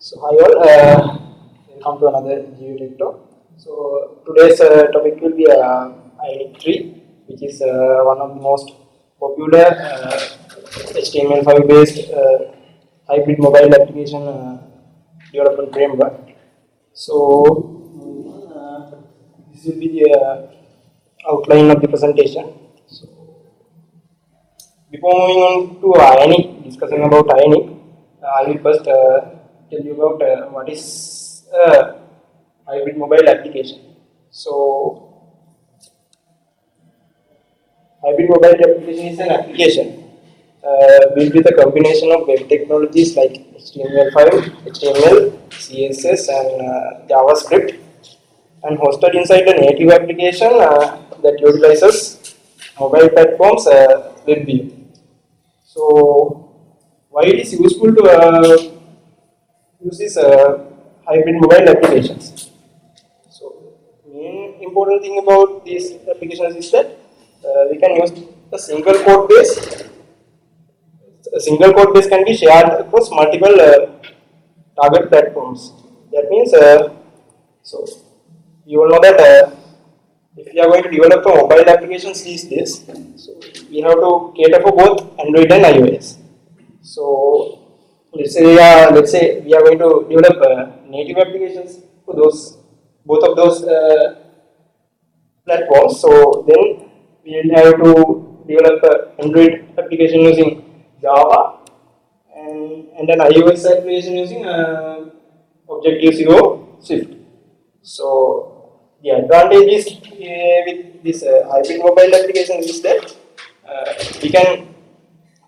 So hi all, welcome to another GU Talk. So today's topic will be Ionic 3, which is one of the most popular HTML5 based hybrid mobile application development framework. So this will be the outline of the presentation. So before moving on to Ionic, discussing about Ionic, I will first tell you about what is hybrid mobile application. So, hybrid mobile application is an application built with a combination of web technologies like HTML5, HTML, CSS, and JavaScript, and hosted inside a native application that utilizes mobile platforms with view. So, why it is useful to use these hybrid mobile applications? So, main important thing about these applications is that we can use a single code base. A single code base can be shared across multiple target platforms. That means, so you all know that if we are going to develop a mobile applications these days, so we have to cater for both Android and iOS. So let's say we are going to develop native applications for both of those platforms. So then we will have to develop an Android application using Java and an iOS application using Objective-C or Swift. So the advantage is with this hybrid mobile application is that we can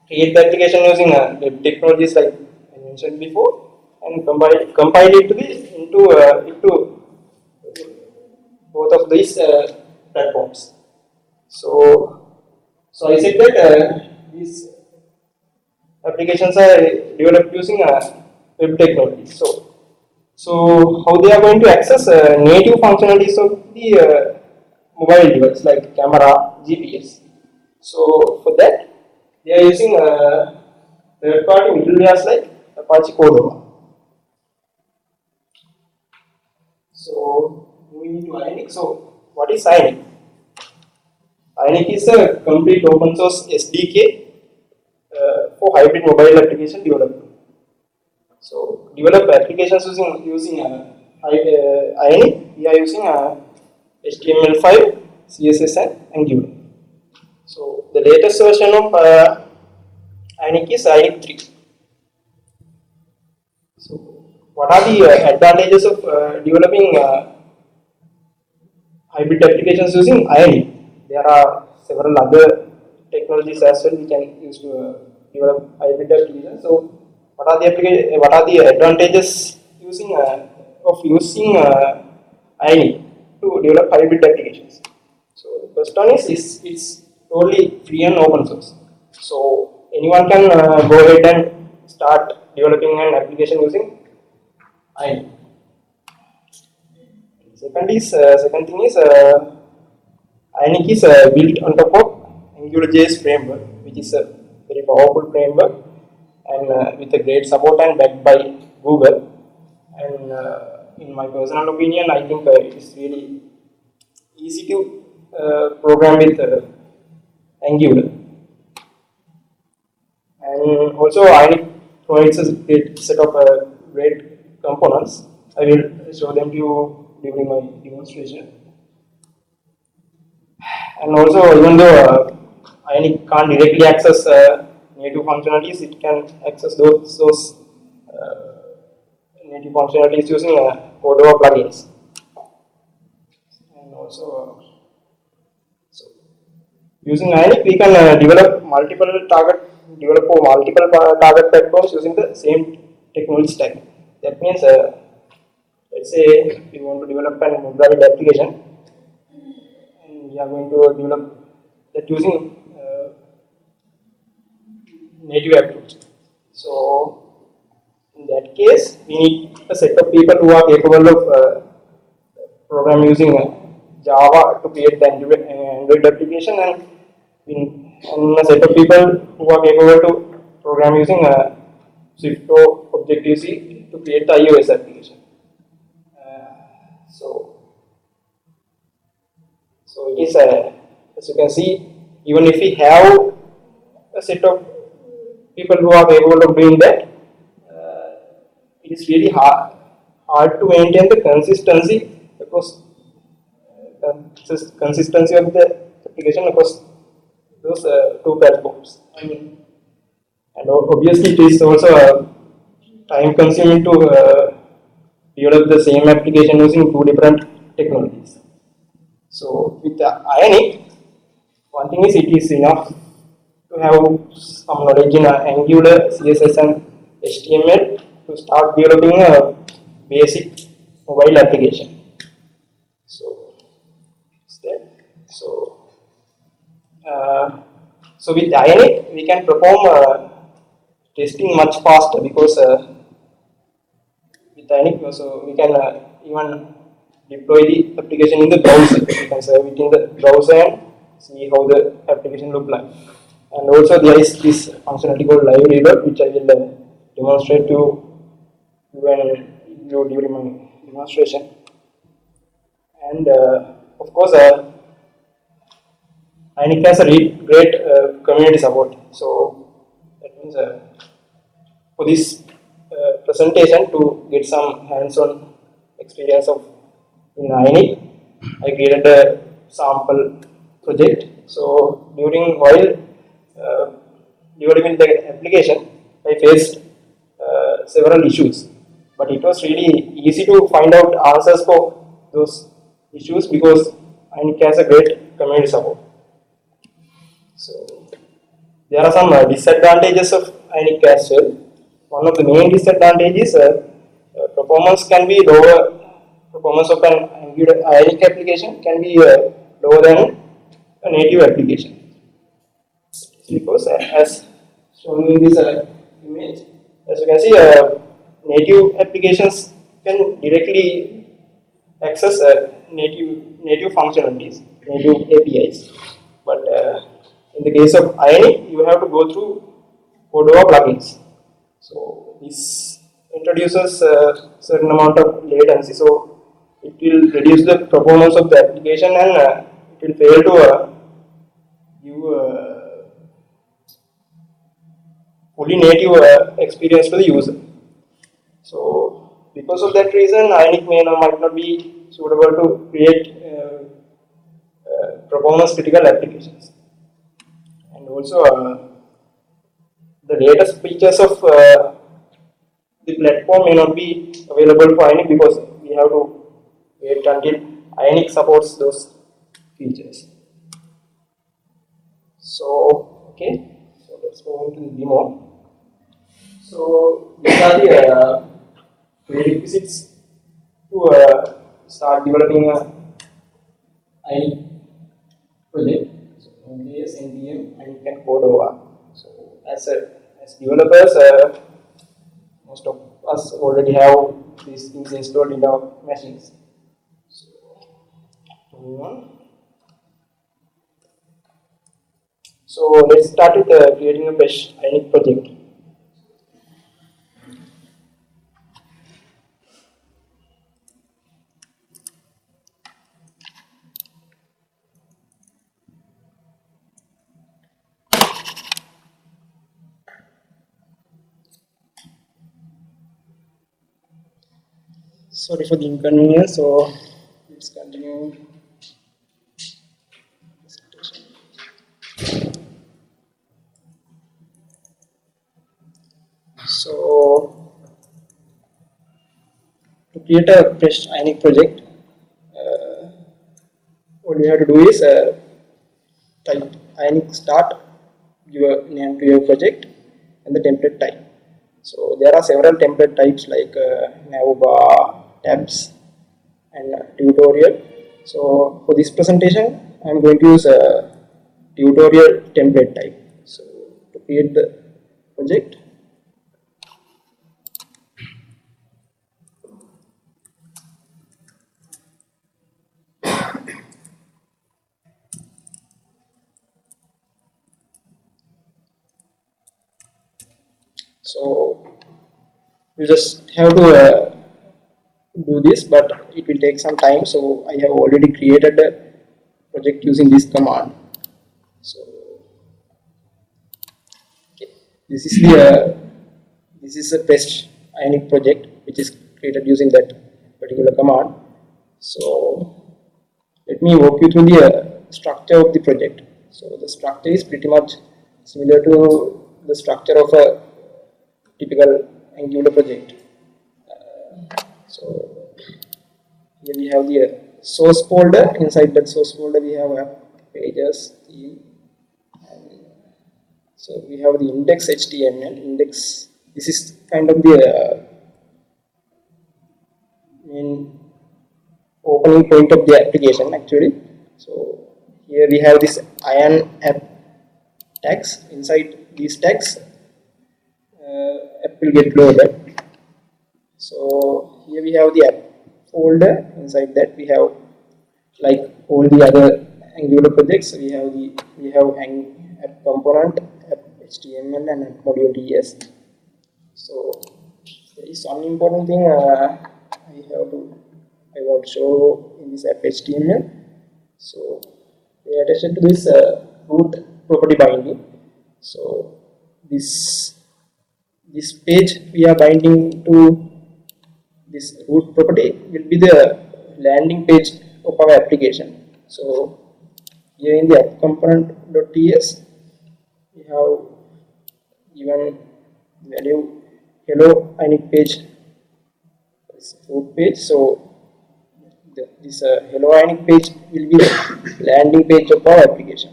create the application using web technologies like I mentioned before, and compile it into both of these platforms. So I said that these applications are developed using web technology. So how they are going to access native functionalities of the mobile device like camera, GPS. So for that, they are using third-party middlewares like Apache Cordova. So moving to Ionic. So what is Ionic? Ionic is a complete open source SDK for hybrid mobile application development. So develop applications using Ionic. We are using HTML5, CSS, and Angular. So the latest version of Ionic is Ionic 3. So what are the advantages of developing hybrid applications using Ionic? There are several other technologies as well we can use to develop hybrid applications. So what are the advantages using Ionic to develop hybrid applications? So the first one is it's totally free and open source. So anyone can go ahead and start developing an application using Ionic. Second thing is Ionic is built on top of AngularJS framework, which is a very powerful framework and with a great support and backed by Google. And in my personal opinion, I think it is really easy to program with Angular. And also Ionic provides a great set of great components. I will show them to you during my demonstration. And also, even though Ionic can't directly access native functionalities, it can access those native functionalities using Cordova plugins. And also, so using Ionic, we can develop multiple target platforms using the same technology stack. That means, let's say we want to develop an mobile application, and we are going to develop that using native approach. So in that case, we need a set of people who are capable of program using Java to create the Android application, and a set of people who are capable to program using Swift or Objective-C to create the iOS application. So it is as you can see, even if we have a set of people who are capable of doing that, it is really hard to maintain the consistency across consistency of the application across those two platforms. And obviously it is also time consuming to develop the same application using two different technologies. So with the Ionic, one thing is it is enough to have some knowledge in Angular, CSS and HTML to start developing a basic mobile application. So so with Ionic we can perform testing much faster because with Ionic so we can even deploy the application in the browser. We can save it in the browser and see how the application look like. And also there is this functionality called live reload, which I will demonstrate to you during my demonstration. And of course, Ionic has a great community support. So that means for this presentation to get some hands-on experience of in Ionic, I created a sample project. So while developing the application, I faced several issues, but it was really easy to find out answers for those issues because Ionic has a great community support. So there are some disadvantages of Ionic as well. One of the main disadvantages performance can be lower. Performance of an Ionic application can be lower than a native application because as shown in this image, as you can see, native applications can directly access native functionalities, native APIs. But in the case of Ionic, you have to go through Cordova plugins. So this introduces a certain amount of latency. So it will reduce the performance of the application and it will fail to give fully native experience to the user. So because of that reason, Ionic might not be suitable to create performance critical applications. And also the latest features of the platform may not be available for Ionic because we have to wait until Ionic supports those features. So okay, so let's move on to the demo. So these are the prerequisites to start developing a Ionic project. So AngularJS, NPM, Ionic and Cordova. So as developers, most of us already have these things installed in our machines. So moving on. So let's start with creating a fresh Ionic project. Sorry for the inconvenience. So let's continue. So to create a fresh Ionic project, what you have to do is type Ionic start, your name to your project, and the template type. So there are several template types like navbar, tabs, and tutorial. So for this presentation, I am going to use a tutorial template type. So to create the project, so you just have to do this, but it will take some time. So I have already created a project using this command. So okay, this is the this is a test Ionic project which is created using that particular command. So let me walk you through the structure of the project. So the structure is pretty much similar to the structure of a typical Angular project. So here we have the source folder. Inside that source folder we have pages, theme, and so we have the index HTML. Index, this is kind of the main opening point of the application actually. So here we have this Ion app tags. Inside these tags app will get loaded. So here we have the app folder. Inside that we have, like all the other Angular projects, we have app component, app HTML, and app module TS. So there is one important thing I want to show in this app HTML. So pay attention to this root property binding. So this page we are binding to this root property will be the landing page of our application. So here in the app component.ts we have given value hello Ionic page, this root page. So this hello Ionic page will be the landing page of our application.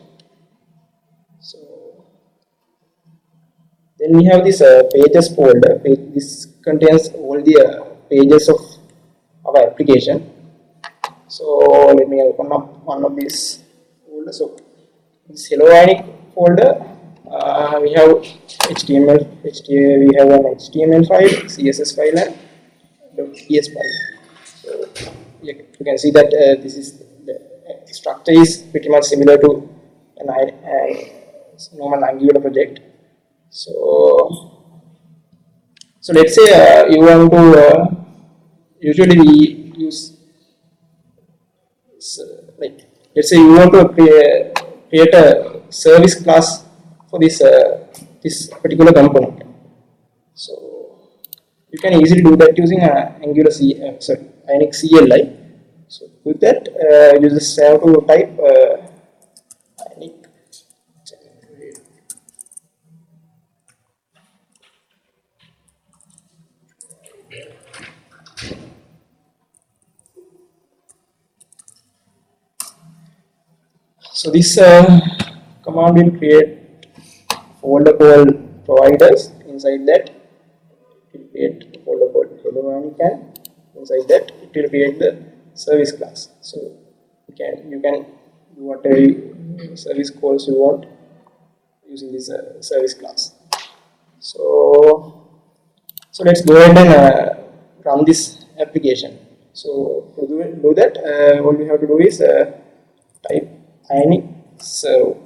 So then we have this pages folder. This contains all the pages of our application. So let me open up one of these folders. So this hello Ionic folder, we have HTML, we have an HTML file, CSS file, and .ps file. So you can see that this is the structure is pretty much similar to a normal Angular project. So let's say you want to usually we use like, let's say you want to create a service class for this particular component. So you can easily do that using Angular Ionic CLI. So with that you just have to type Ionic. So this command will create folder called providers. Inside that it will create a folder called hello Ionic, and inside that it will create the service class. So you can do whatever service calls you want using this service class. So let's go ahead and run this application. So to do that, all we have to do is type Ionic serve.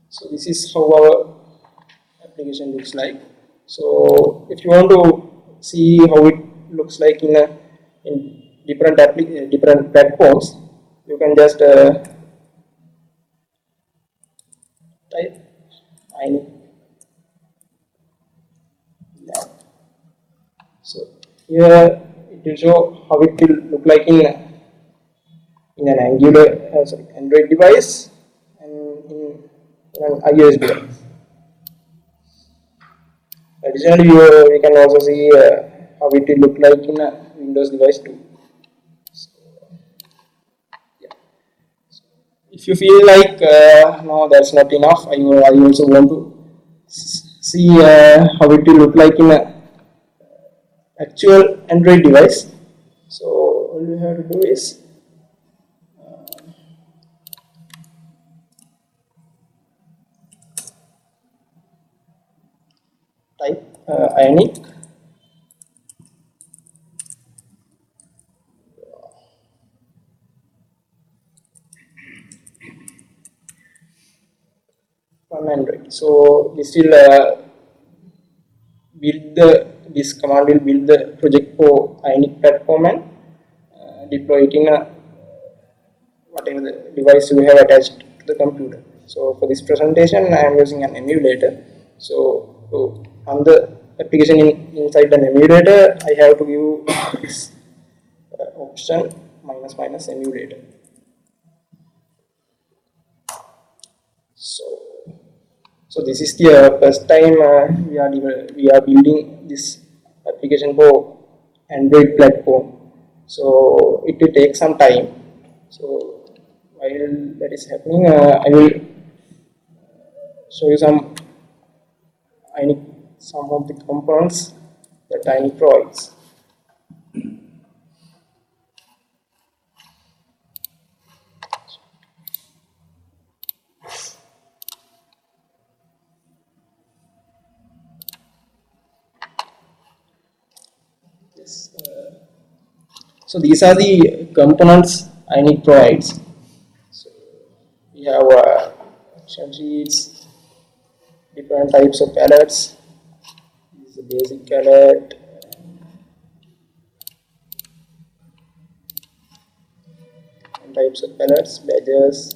So this is how our application looks like. So if you want to see how it looks like in different platforms, you can just type Ionic. So here it will show how it will look like in an Angular Android device and in an iOS device. Additionally, we can also see how it will look like in a Windows device too. So, yeah. If you feel like no, that's not enough, I also want to see how it will look like in a actual Android device. So all you have to do is type Ionic on Android. So this will this command will build the project for Ionic platform and deploy it in a whatever the device you have attached to the computer. So for this presentation, I am using an emulator. So on the application inside an emulator, I have to give this option minus minus emulator. So this is the first time we are building this application for Android platform. So it will take some time. So while that is happening, I will show you some of the components that Ionic provides. Yes. So these are the components Ionic provides. So we have action sheets, different types of alerts. This is the basic alert. Types of alerts, badges,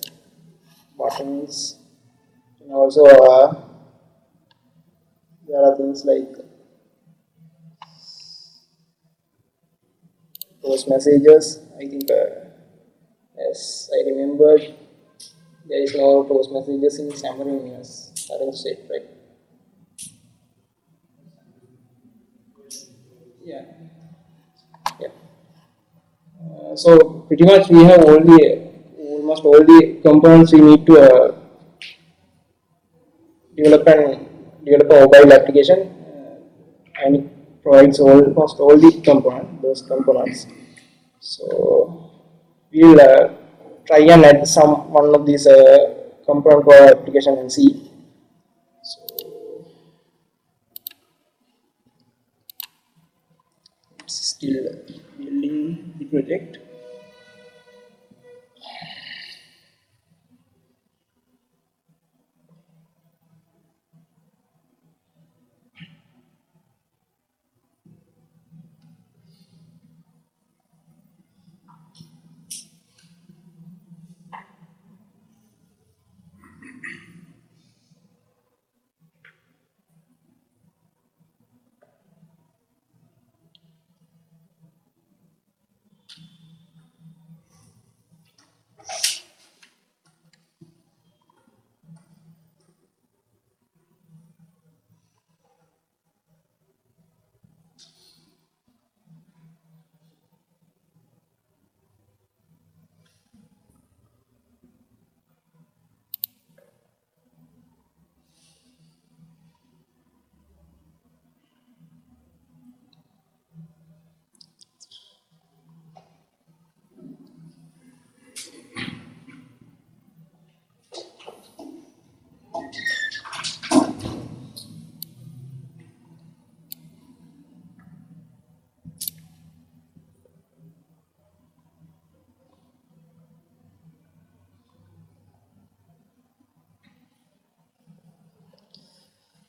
buttons, and also there are things like post messages. I think as I remember, there is no post messages in Xamarin as current state, right? Yeah, yeah. So pretty much we have almost all the components we need to develop a mobile application, and it provides almost all the those components. So we'll try and add one of these component to our application and see. So it's still building the project.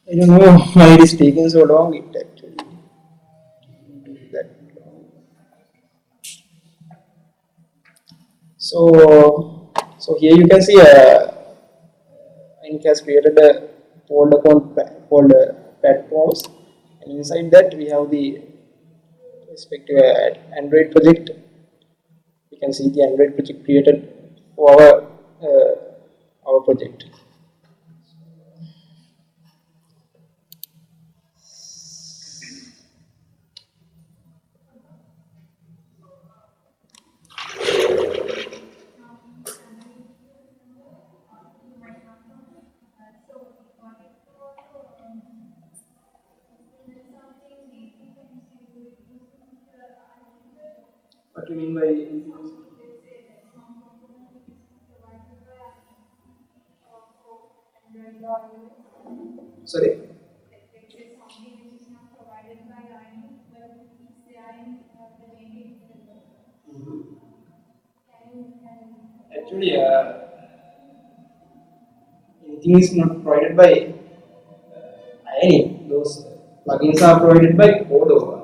I don't know why it is taking so long. It actually that long. So here you can see Inc has created a folder platforms, and inside that we have the respective Android project. You can see the Android project created for our project. What do you mean by? Sorry. Actually, in everything is not provided by Ionic. Those plugins are provided by Cordova.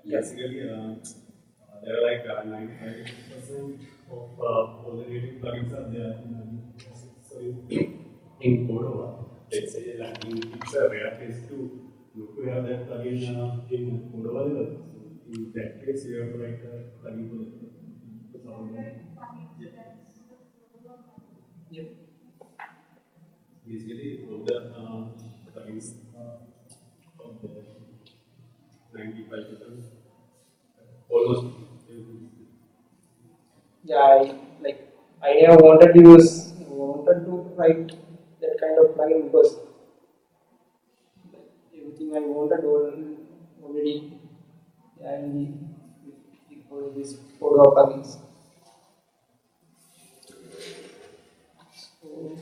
Basically, there are like 95% of all the native plugins are there in Cordova. Let's say like it's a rare case to look to have that plugin in Cordova level. So in that case, you have to write a plugin for the Yep. basically all the plugins of the 95%, almost Yeah, I never wanted to write that kind of plugin because everything I wanted already, yeah, in for this Cordova plugins. So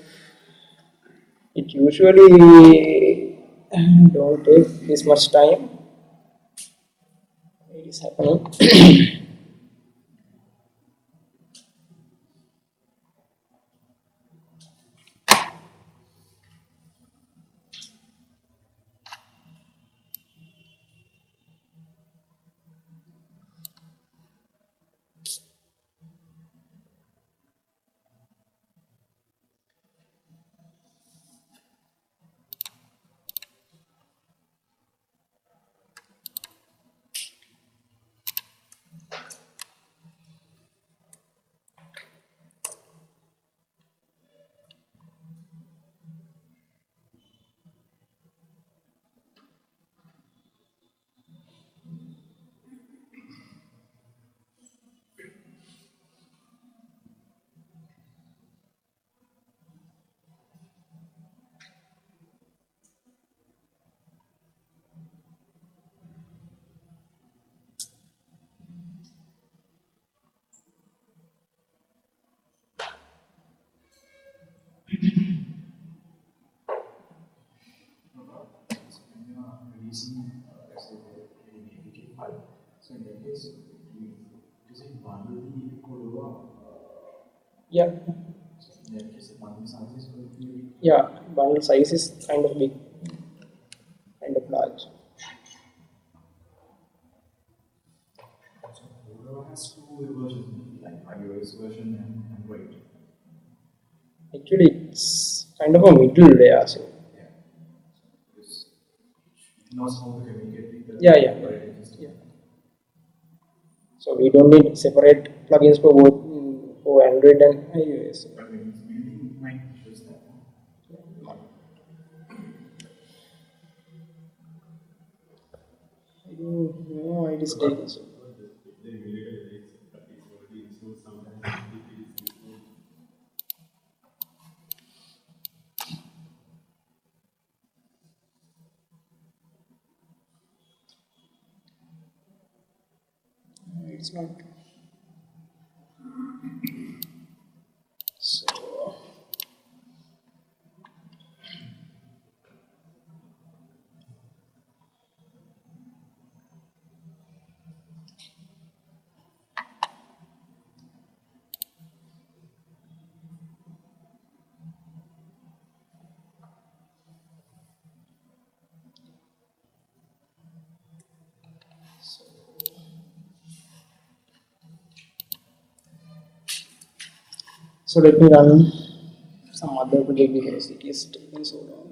it usually don't take this much time. It is happening. releasing, let's say, any APK file. So in that case, does it bundle the Cordova? Yeah, So in that case, the bundle size is going to be yeah. Bundle size is kind of big, kind of large. so Cordova has two versions, like iOS version and Android. Actually, it's kind of a middle layer. So Yeah. Because it knows how to communicate with the yeah. operating system. Yeah. So we don't need separate plugins for both for Android and iOS. But when it's building, it might use that. I don't know. It is taking so. they really it's already installed sometimes it is installed. It's not. So so let me run some other project because it is taking so long.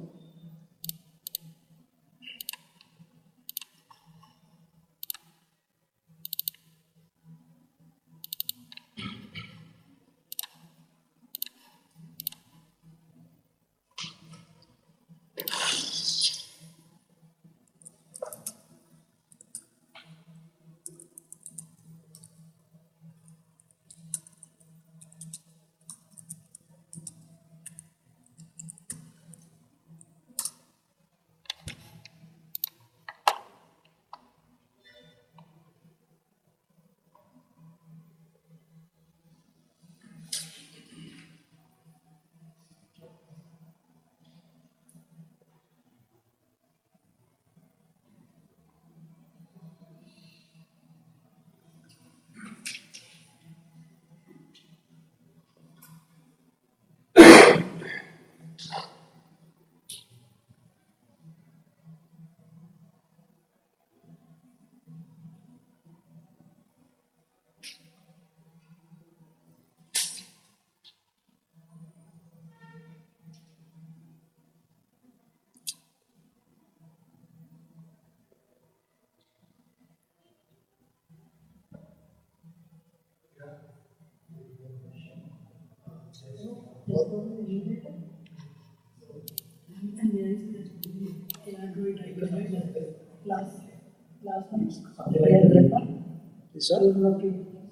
This one?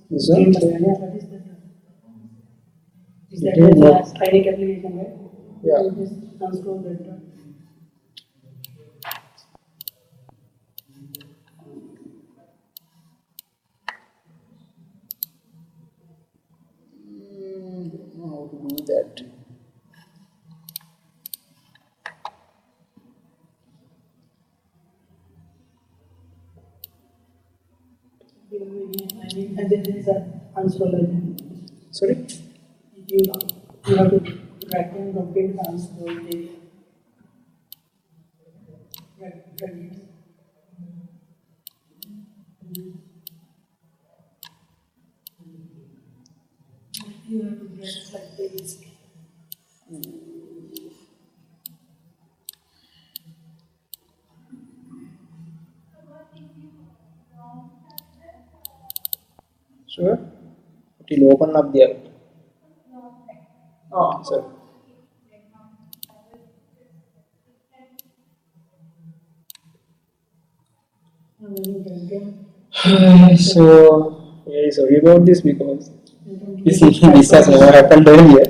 This one? Is that the last Ionic application, right? Yeah. You just unscroll that. How to do that? And then there is a unscroll button. Sorry? You have to drag and complete the unscroll area. Drag it. You have to drag like this. Sure. It will open up there. Oh, sorry. So, very sorry about this because this has never happened earlier.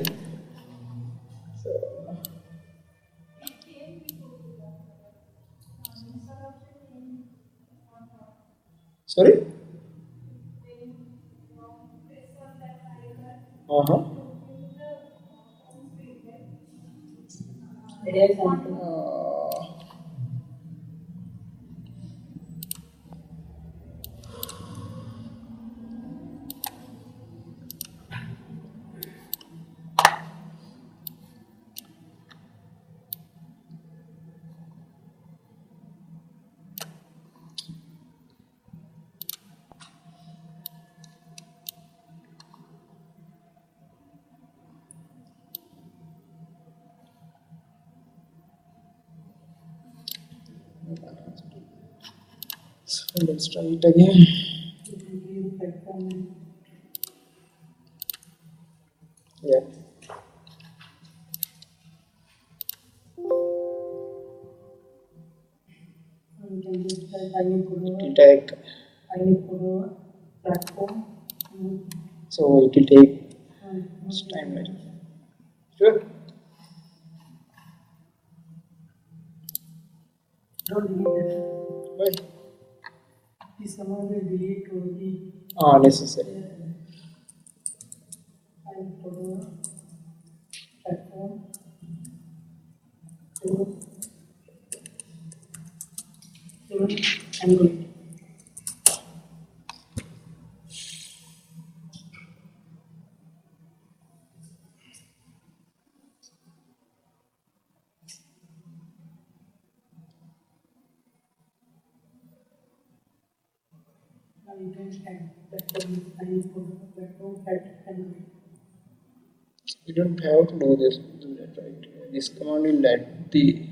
Sorry? Uh-huh. There is something. So let's try it again. Yeah. Detect. Platform. So it will take time, right? Sure. Don't delete it. Why? This command will delete only Necessary. platform. Angular. Now you can add platform platform add Angular. You don't have to do this. Do that, right? This command will let the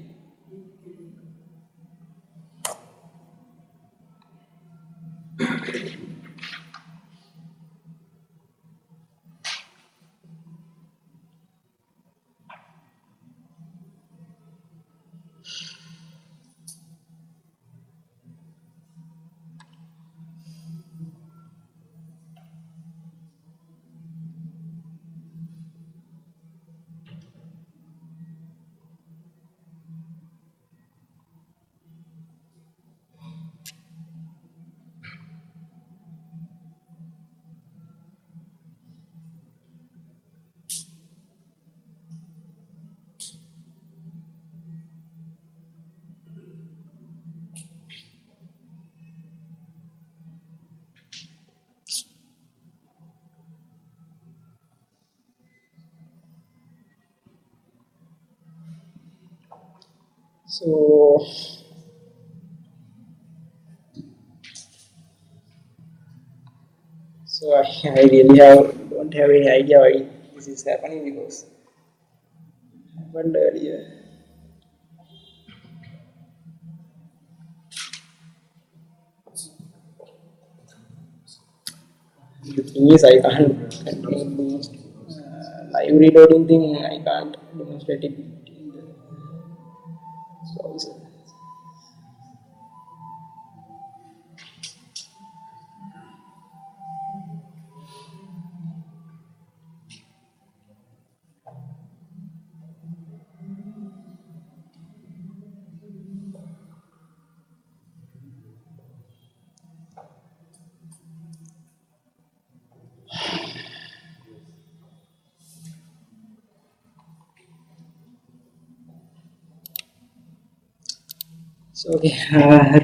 so I really don't have any idea why this is happening because it happened earlier. The thing is I can't continue live reloading thing, I can't demonstrate it in the browser. So okay,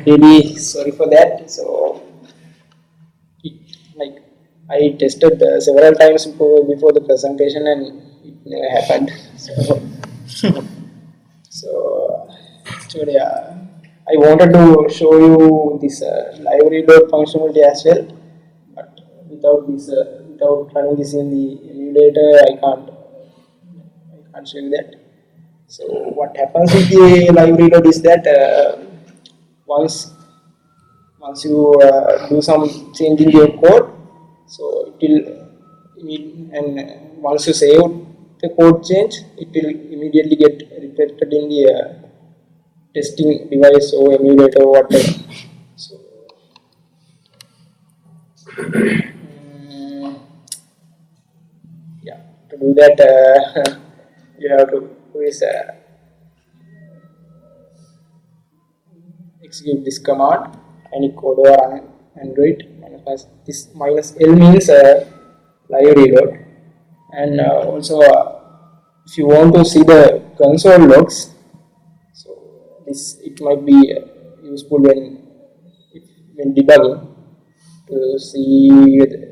really sorry for that. So it, like I tested several times before the presentation and it never happened. So actually, I wanted to show you this live reload functionality as well, but without running this in the emulator, I can't show you that. So what happens with the live reload is that once once you do some change in your code, so it will once you save the code change, it will immediately get reflected in the testing device or emulator or whatever. So yeah, to do that you have to do is execute this command Ionic Cordova on Android. This -L means live reload, and also if you want to see the console logs, so this it might be useful when debugging to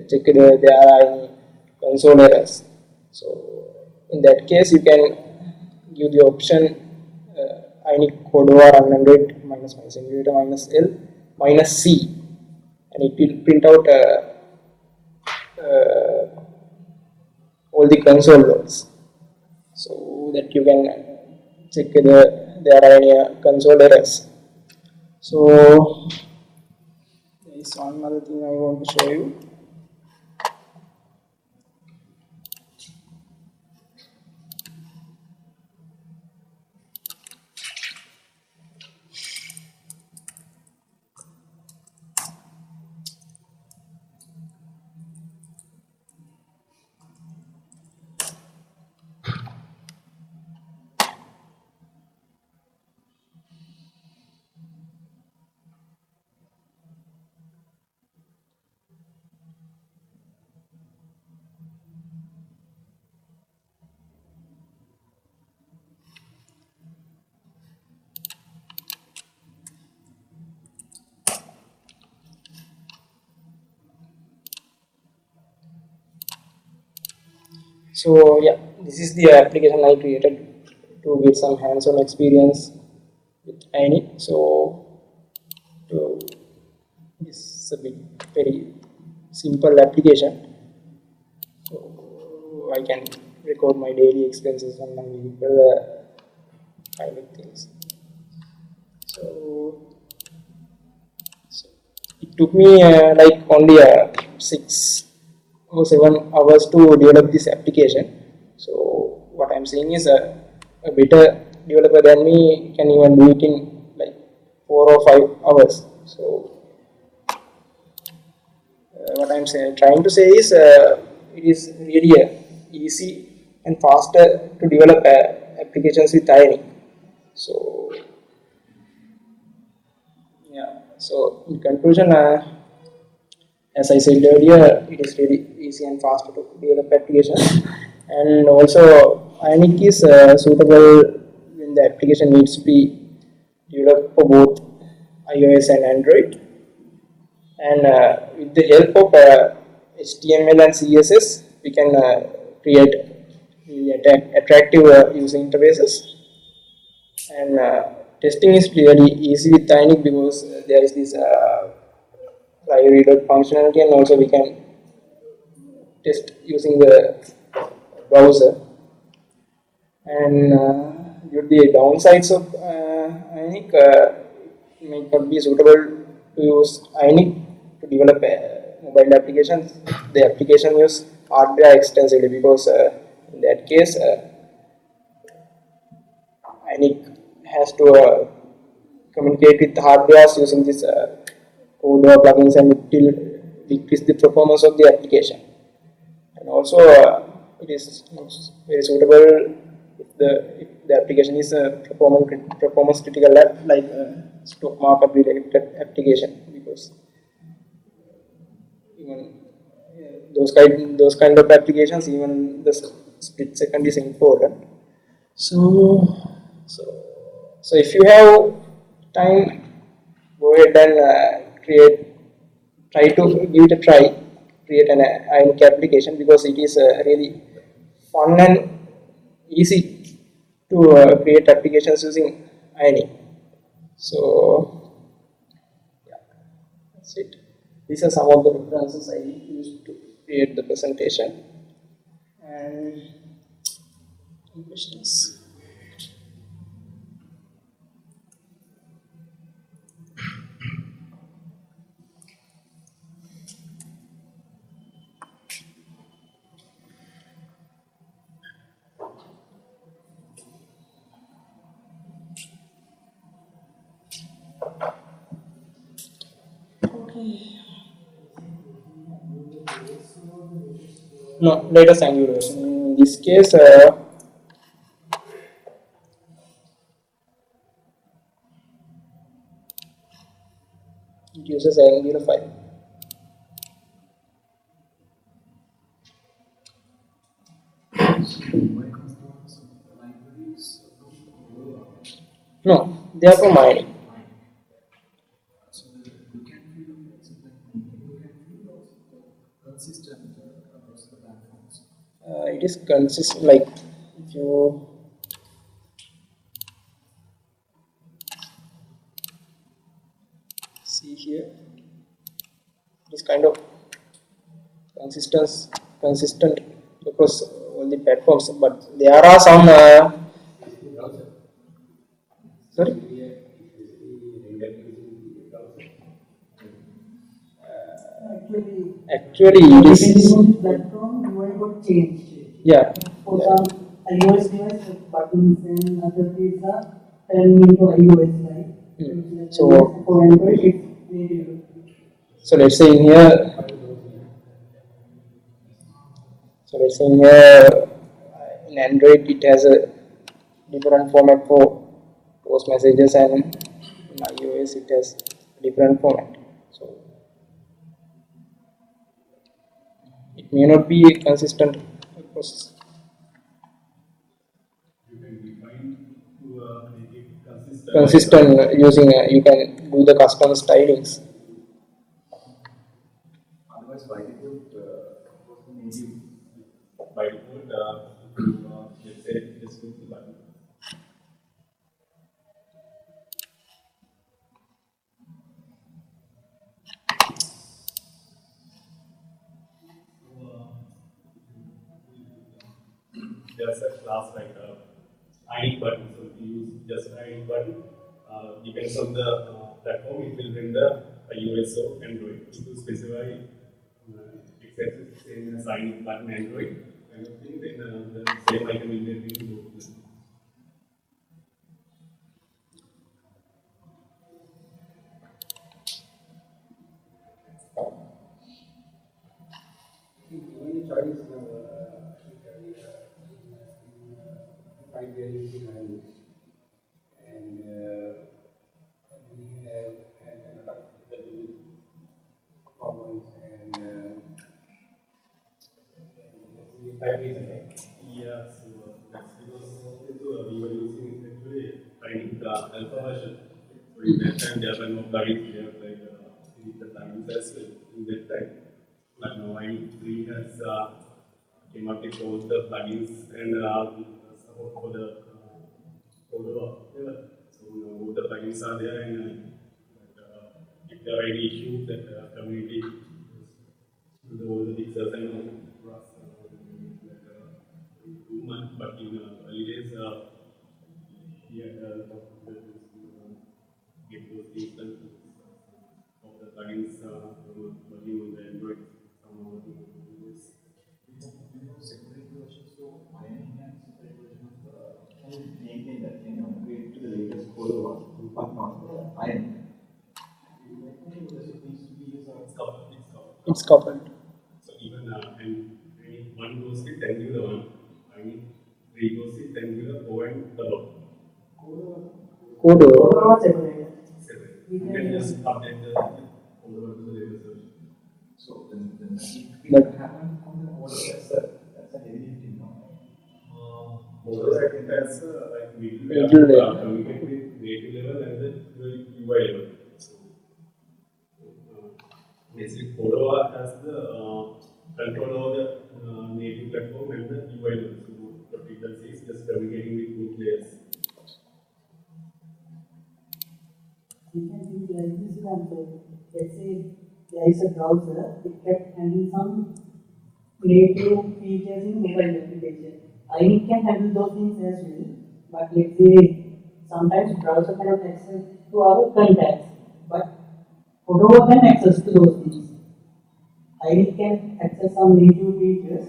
check whether there are any console errors. So in that case, you can give the option Ionic Cordova run Android emulator -L -C, and it will print out all the console logs, so that you can check whether there are any console errors. So there is one other thing I want to show you. So yeah, this is the application I created to get some hands-on experience with Ionic. So this is a very simple application. So I can record my daily expenses on my vehicle, kind of things. So it took me like only 6 or 7 hours to develop this application. So what I'm saying is a better developer than me can even do it in like 4 or 5 hours. So what I'm trying to say is it is really easy and faster to develop applications with Ionic. So yeah, so in conclusion, as I said earlier, it is really easy and fast to develop applications, and also Ionic is suitable when the application needs to be developed for both iOS and Android. And with the help of HTML and CSS, we can create really attractive user interfaces. And testing is really easy with Ionic because there is this live reload functionality, and also we can test using the browser. And due to the downsides of Ionic, it may not be suitable to use Ionic to develop mobile applications. The application use hardware extensively because In that case, Ionic has to communicate with the hardware using this Cordova plugins, and it will decrease the performance of the application. And also, it is very suitable if the application is performance critical, like stock market related application, because even those kind of applications, even the split second is important. So if you have time, go ahead and try to give it a try, create an Ionic application, because it is really fun and easy to create applications using Ionic. So yeah, that's it. These are some of the references I used to create the presentation. And any questions? No, latest AngularJS. In this case, it uses Angular 5. No, they are from Ionic. So you can feel consistent across the platforms. It is consistent, like if you see here, it is kind of consistent across all the platforms, but there are some sorry. Actually, it is. Platform UI got changed. Yeah. For some iOS device, buttons and other things are turning into iOS, right? So For Android, it's native. So let's say in here, in Android it has a different format for post messages, and in iOS it has a different format. So it may not be consistent across. You can define to make it consistent. Consistent using you can do the custom stylings. Otherwise, by default, native. By default, let's say just with the button. There's a class like Ionic button. So if you use just Ionic button, depends on the platform, it will render iOS or Android. If you specify exactly the same as Ionic button Android kind of thing, then the same icon will be appearing to both. Even the choice find there is behind, and we have had performance and Yeah, so that's because we were using actually Ionic alpha version. So in that time there were no plugins here, like the plugins as well in that time. But now Ionic 3 has came up with all the plugins and support for the Cordova. Yeah. So all the plugins are there, and if there are any issues that community do all the fixers and all, improvement. But in early days, we had get those things done. Of the plugins working on the Android, some of the secondary versions. So It's coupled. So even and one goes with Angular 1, I mean 3 goes with Angular 4 and the law. Cordova. Cordova separate. You can just update the Cordova to the latest version. So then it But- happen on the order that's a heavy lifting now. Cordova, I think that's like Middle level. communicate with native level and the UI level. So basically Cordova has the control over the native platform and the UI level. So what it does is just communicating with both layers. You can think like this example. Let's say there is a browser, it kept handling some native features in mobile application. Ionic can handle those things as well, but let's say sometimes browser cannot access to our contacts, but Cordova can access to those things. Ionic can access some native features,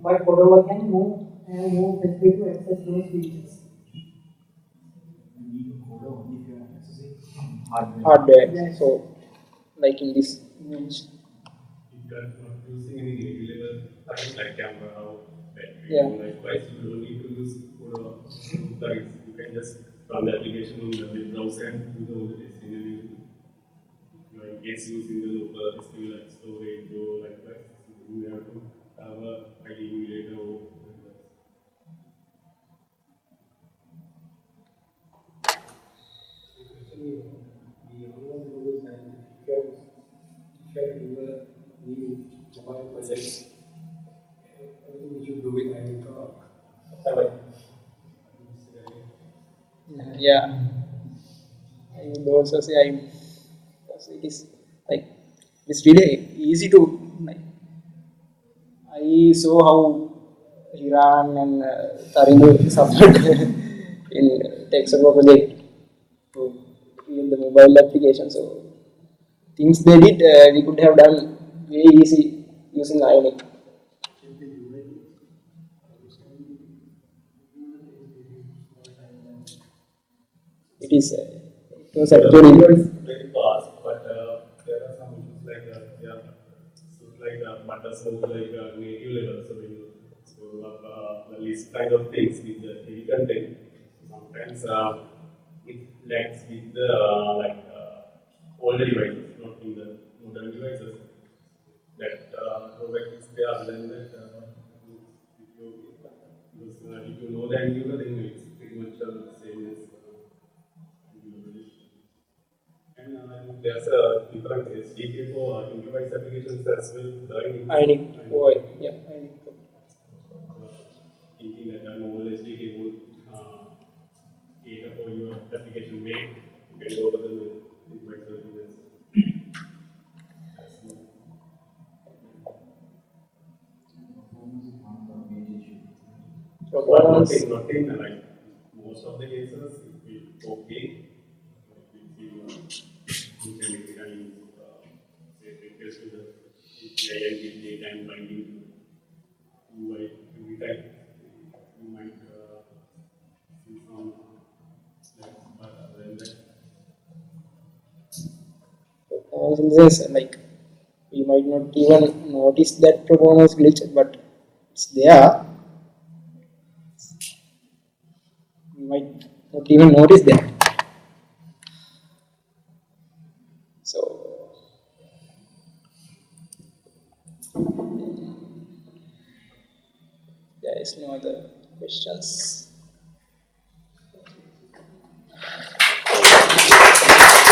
but Cordova can move facility to access those features. You need a coder only if you are accessing hardware. Hardware. Yes. So, like in this image. If you are not using any native level things like camera or battery, Yeah. likewise, you don't need to use plugins. You can just run the application on the web browser and do all the testing. And in case using the local SQL like storage or likewise, you have to have a ID emulator or Actually, the online models and if you have to do a new mobile project, everything you should do with Ionic or Prabath. Yeah. I would also say because it is like it's really easy to like. I saw how Iran and Tarindu suffered in tech support project to in the mobile application. So things they did, we could have done very easy using Ionic. It is. It was actually. very fast, but there are some issues like so like but so like native level. So when you scroll up the list kind of things with the heavy content, sometimes it lags with the older devices, not in the modern devices. That drawback is there. Other than that, if you know the Angular, then it's pretty much the same as Angular. And there's a different SDK for enterprise applications as well. Ionic. Oh, yeah. Ionic. Thinking that a normal SDK would cater for your application made, you can go to the enterprise services. Performance is one of the major issues. But Performance. not in like most of the cases, it will okay. You can use say request to the API and give data and binding to UI every time. You might see some lags, but other than that, Performance in the sense like we might not even notice that performance glitch, but it's there. We might not even notice that. So there is no other questions.